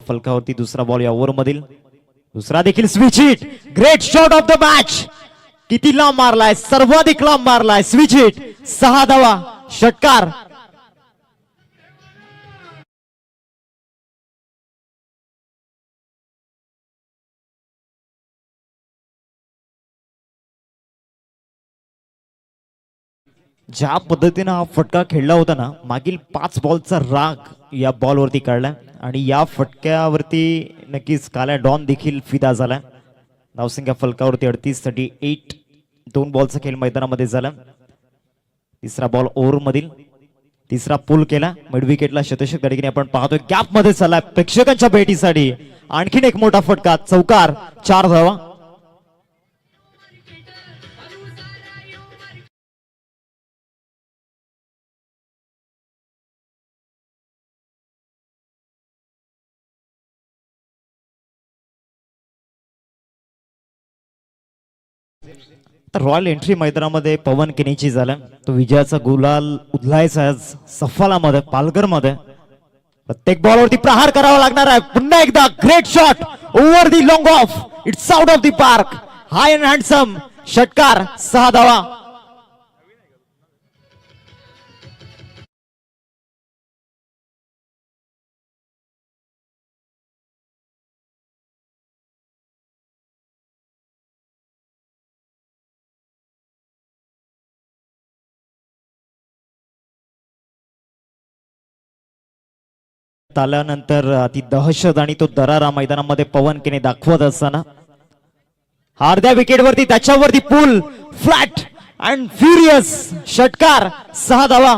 फलकावरती दुसरा बॉल या ओव्हर मधील दुसरा देखील switch hit. Great shot of the match. किती लांब मारलाय, सर्वाधिक लांब मारलाय स्विच हिट. 6 धावा षटकार. ज्या पद्धतीने हा फटका खेळला होता ना, मागील 5 बॉलचा राग या बॉलवरती काढला आणि या फटक्यावरती नक्कीच काल्या डॉन देखील फिदा झाला. धावसंख्या फलकावरती 38 साठी 8. 2 बॉलचा खेळ मैदानामध्ये झाला. तिसरा बॉल ओव्हर मधील तिसरा पुल केला. मिड विकेटला शतशत गडगिरी आपण पाहतोय. गॅप मध्ये चालला प्रेक्षकांच्या भेटीसाठी आणखीन एक मोठा फटका. चौकार. 4 धावा. तर रॉयल एंट्री मैदानामध्ये पवन केनीची झाला. तो विजयाचा गुलाल उधळायचा आज सफालामध्ये पालघरमध्ये. प्रत्येक बॉलवरती प्रहार करावा लागणार आहे. पुन्हा एकदा great shot over the long of. It's out of the park. High and handsome षटकार. 6 धावा. आल्यानंतर ती दहशत आणि तो दरारा मैदानामध्ये पवन केने दाखवत असताना अर्ध्या विकेटवरती त्याच्यावरती पूल फ्लॅट अँड फ्युरियस षटकार. 6 धावा.